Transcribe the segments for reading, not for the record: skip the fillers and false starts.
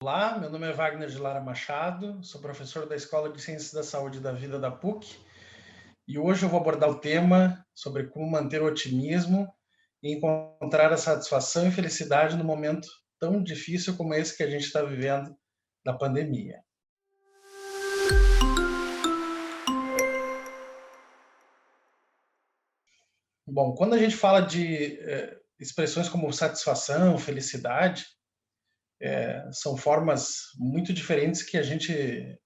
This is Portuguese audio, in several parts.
Olá, meu nome é Wagner de Lara Machado, sou professor da Escola de Ciências da Saúde e da Vida da PUC e hoje eu vou abordar o tema sobre como manter o otimismo e encontrar a satisfação e felicidade no momento tão difícil como esse que a gente está vivendo da pandemia. Bom, quando a gente fala de expressões como satisfação, felicidade, são formas muito diferentes que a gente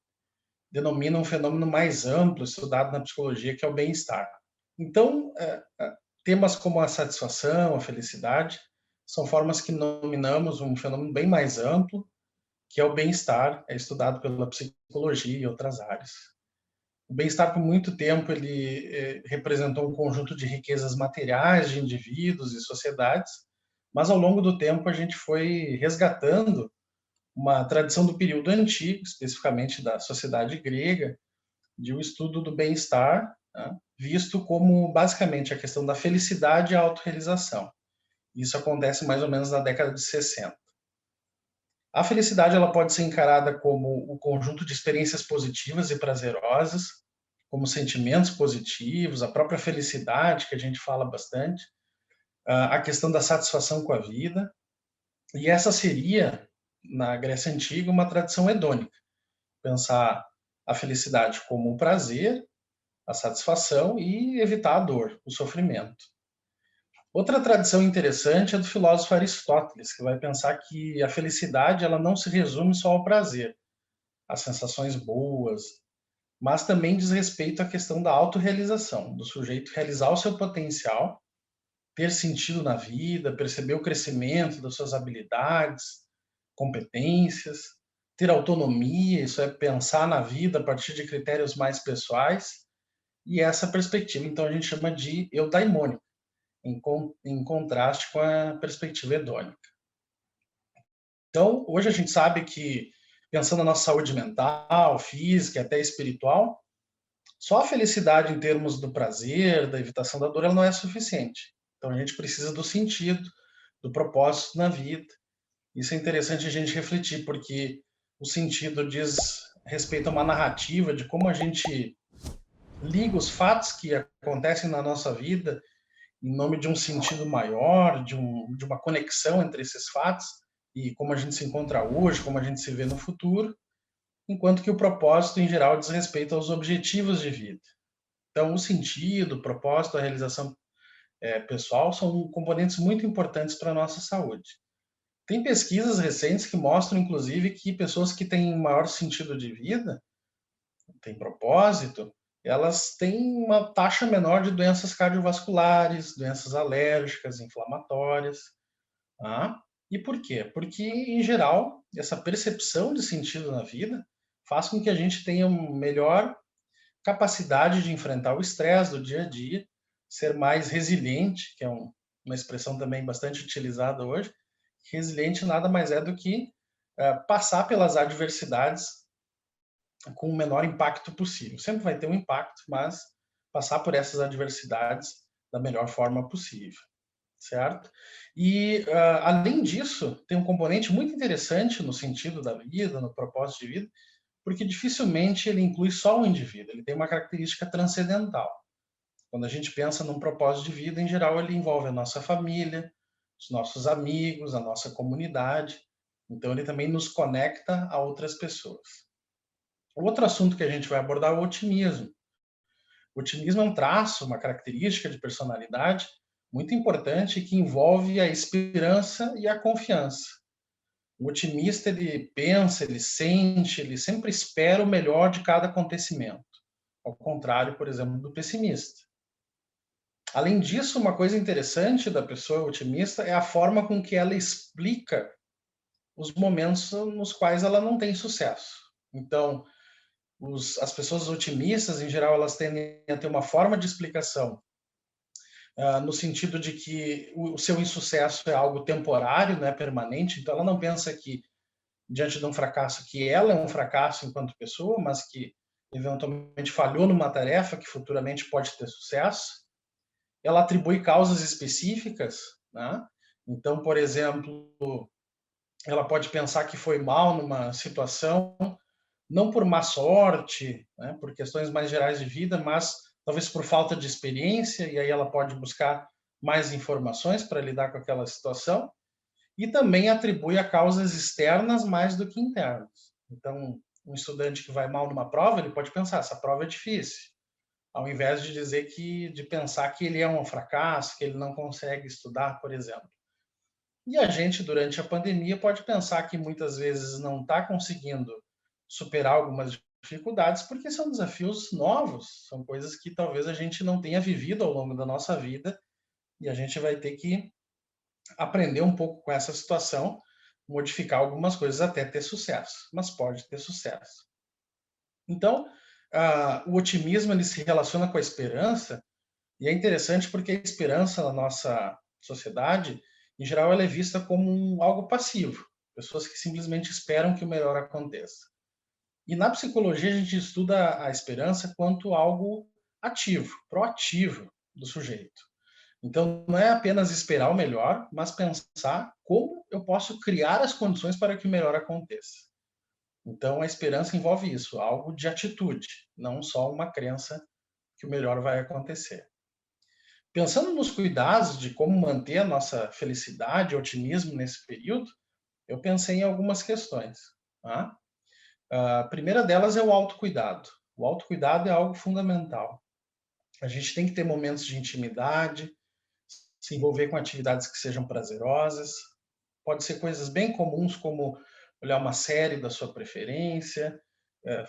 denomina um fenômeno mais amplo, estudado na psicologia, que é o bem-estar. Então, temas como a satisfação, a felicidade, são formas que nominamos um fenômeno bem mais amplo, que é o bem-estar, é estudado pela psicologia e outras áreas. O bem-estar, por muito tempo, ele representou um conjunto de riquezas materiais de indivíduos e sociedades, mas ao longo do tempo a gente foi resgatando uma tradição do período antigo, especificamente da sociedade grega, de um estudo do bem-estar, né, visto como basicamente a questão da felicidade e a autorrealização. Isso acontece mais ou menos na década de 60. A felicidade ela pode ser encarada como o conjunto de experiências positivas e prazerosas, como sentimentos positivos, a própria felicidade, que a gente fala bastante, a questão da satisfação com a vida, e essa seria, na Grécia Antiga, uma tradição hedônica. Pensar a felicidade como um prazer, a satisfação e evitar a dor, o sofrimento. Outra tradição interessante é do filósofo Aristóteles, que vai pensar que a felicidade ela não se resume só ao prazer, às sensações boas, mas também diz respeito à questão da autorrealização, do sujeito realizar o seu potencial, ter sentido na vida, perceber o crescimento das suas habilidades, competências, ter autonomia, isso é pensar na vida a partir de critérios mais pessoais, e essa perspectiva, então, a gente chama de eudaimônica, em contraste com a perspectiva hedônica. Então, hoje a gente sabe que, pensando na nossa saúde mental, física e até espiritual, só a felicidade em termos do prazer, da evitação da dor, ela não é suficiente. Então, a gente precisa do sentido, do propósito na vida. Isso é interessante a gente refletir, porque o sentido diz respeito a uma narrativa de como a gente liga os fatos que acontecem na nossa vida em nome de um sentido maior, de uma conexão entre esses fatos e como a gente se encontra hoje, como a gente se vê no futuro, enquanto que o propósito, em geral, diz respeito aos objetivos de vida. Então, o sentido, o propósito, a realização pessoal são componentes muito importantes para a nossa saúde. Tem pesquisas recentes que mostram, inclusive, que pessoas que têm maior sentido de vida, têm propósito, elas têm uma taxa menor de doenças cardiovasculares, doenças alérgicas, inflamatórias. Tá? E por quê? Porque, em geral, essa percepção de sentido na vida faz com que a gente tenha uma melhor capacidade de enfrentar o estresse do dia a dia, ser mais resiliente, que é uma expressão também bastante utilizada hoje. Resiliente nada mais é do que passar pelas adversidades com o menor impacto possível. Sempre vai ter um impacto, mas passar por essas adversidades da melhor forma possível, certo? E, além disso, tem um componente muito interessante no sentido da vida, no propósito de vida, porque dificilmente ele inclui só o indivíduo, ele tem uma característica transcendental. Quando a gente pensa num propósito de vida, em geral, ele envolve a nossa família, os nossos amigos, a nossa comunidade. Então, ele também nos conecta a outras pessoas. O outro assunto que a gente vai abordar é o otimismo. O otimismo é um traço, uma característica de personalidade muito importante que envolve a esperança e a confiança. O otimista, ele pensa, ele sente, ele sempre espera o melhor de cada acontecimento, ao contrário, por exemplo, do pessimista. Além disso, uma coisa interessante da pessoa otimista é a forma com que ela explica os momentos nos quais ela não tem sucesso. Então, as pessoas otimistas, em geral, elas tendem a ter uma forma de explicação no sentido de que o seu insucesso é algo temporário, não é permanente. Então, ela não pensa que, diante de um fracasso, que ela é um fracasso enquanto pessoa, mas que eventualmente falhou numa tarefa que futuramente pode ter sucesso. Ela atribui causas específicas, né? Então, por exemplo, ela pode pensar que foi mal numa situação, não por má sorte, né, por questões mais gerais de vida, mas talvez por falta de experiência, e aí ela pode buscar mais informações para lidar com aquela situação, e também atribui a causas externas mais do que internas. Então, um estudante que vai mal numa prova, ele pode pensar, essa prova é difícil, ao invés de dizer de pensar que ele é um fracasso, que ele não consegue estudar, por exemplo. E a gente, durante a pandemia, pode pensar que muitas vezes não está conseguindo superar algumas dificuldades porque são desafios novos, são coisas que talvez a gente não tenha vivido ao longo da nossa vida e a gente vai ter que aprender um pouco com essa situação, modificar algumas coisas até ter sucesso, mas pode ter sucesso. Então, o otimismo ele se relaciona com a esperança e é interessante porque a esperança na nossa sociedade, em geral, ela é vista como algo passivo, pessoas que simplesmente esperam que o melhor aconteça. E na psicologia a gente estuda a esperança quanto algo ativo, proativo do sujeito. Então não é apenas esperar o melhor, mas pensar como eu posso criar as condições para que o melhor aconteça. Então a esperança envolve isso, algo de atitude, não só uma crença que o melhor vai acontecer. Pensando nos cuidados de como manter a nossa felicidade e otimismo nesse período, eu pensei em algumas questões. Tá? A primeira delas é o autocuidado. O autocuidado é algo fundamental. A gente tem que ter momentos de intimidade, se envolver com atividades que sejam prazerosas. Pode ser coisas bem comuns, como olhar uma série da sua preferência,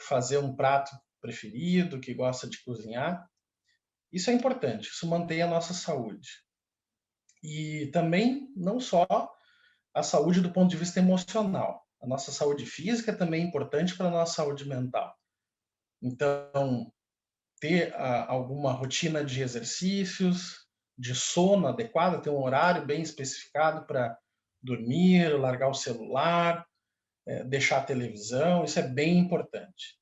fazer um prato preferido, que gosta de cozinhar. Isso é importante, isso mantém a nossa saúde. E também, não só a saúde do ponto de vista emocional. A nossa saúde física também é importante para a nossa saúde mental. Então, ter alguma rotina de exercícios, de sono adequada, ter um horário bem especificado para dormir, largar o celular, deixar a televisão, isso é bem importante.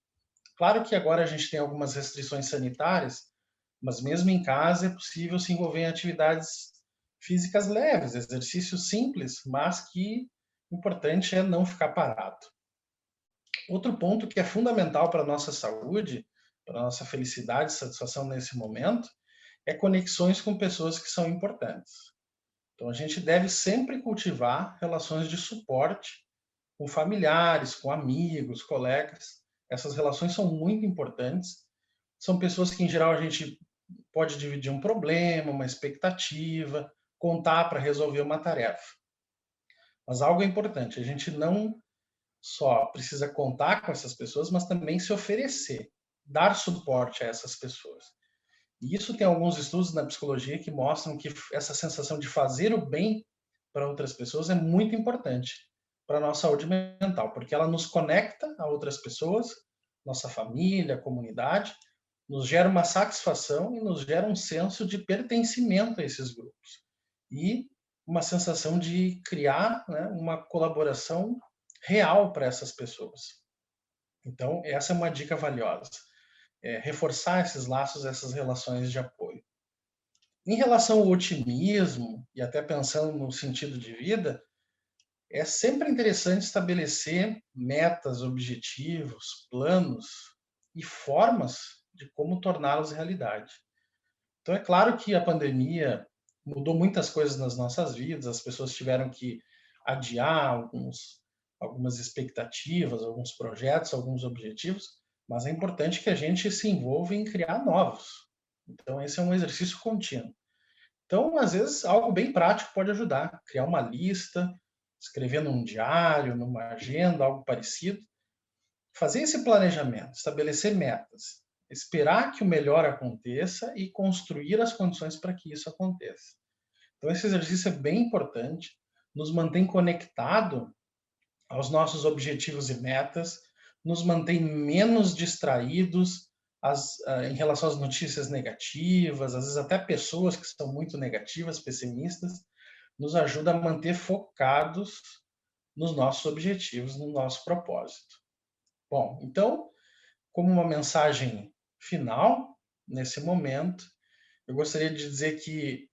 Claro que agora a gente tem algumas restrições sanitárias, mas mesmo em casa é possível se envolver em atividades físicas leves, exercícios simples, mas que o importante é não ficar parado. Outro ponto que é fundamental para a nossa saúde, para a nossa felicidade e satisfação nesse momento, é conexões com pessoas que são importantes. Então a gente deve sempre cultivar relações de suporte com familiares, com amigos, colegas. Essas relações são muito importantes. São pessoas que, em geral, a gente pode dividir um problema, uma expectativa, contar para resolver uma tarefa. Mas algo é importante, a gente não só precisa contar com essas pessoas, mas também se oferecer, dar suporte a essas pessoas. E isso tem alguns estudos na psicologia que mostram que essa sensação de fazer o bem para outras pessoas é muito importante para a nossa saúde mental, porque ela nos conecta a outras pessoas, nossa família, comunidade, nos gera uma satisfação e nos gera um senso de pertencimento a esses grupos. E uma sensação de criar, né, uma colaboração real para essas pessoas. Então, essa é uma dica valiosa. Reforçar esses laços, essas relações de apoio. Em relação ao otimismo, e até pensando no sentido de vida, é sempre interessante estabelecer metas, objetivos, planos e formas de como torná-los realidade. Então, é claro que a pandemia mudou muitas coisas nas nossas vidas, as pessoas tiveram que adiar algumas expectativas, alguns projetos, alguns objetivos, mas é importante que a gente se envolva em criar novos. Então, esse é um exercício contínuo. Então, às vezes, algo bem prático pode ajudar. Criar uma lista, escrever num diário, numa agenda, algo parecido. Fazer esse planejamento, estabelecer metas, esperar que o melhor aconteça e construir as condições para que isso aconteça. Então, esse exercício é bem importante, nos mantém conectado aos nossos objetivos e metas, nos mantém menos distraídos em relação às notícias negativas, às vezes até pessoas que são muito negativas, pessimistas, nos ajuda a manter focados nos nossos objetivos, no nosso propósito. Bom, então, como uma mensagem final, nesse momento, eu gostaria de dizer que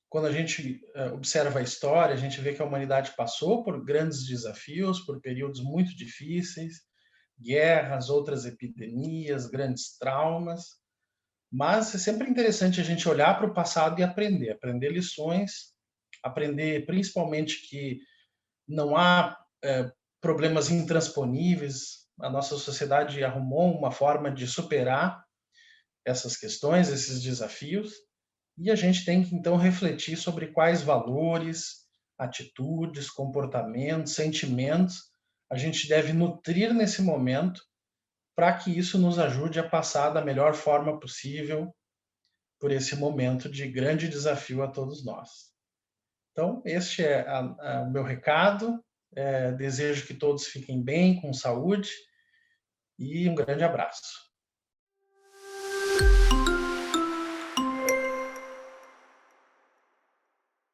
quando a gente observa a história, a gente vê que a humanidade passou por grandes desafios, por períodos muito difíceis, guerras, outras epidemias, grandes traumas, mas é sempre interessante a gente olhar para o passado e aprender lições, aprender principalmente que não há problemas intransponíveis. A nossa sociedade arrumou uma forma de superar essas questões, esses desafios, e a gente tem que então refletir sobre quais valores, atitudes, comportamentos, sentimentos a gente deve nutrir nesse momento para que isso nos ajude a passar da melhor forma possível por esse momento de grande desafio a todos nós. Então, este é o meu recado. Desejo que todos fiquem bem, com saúde, e um grande abraço.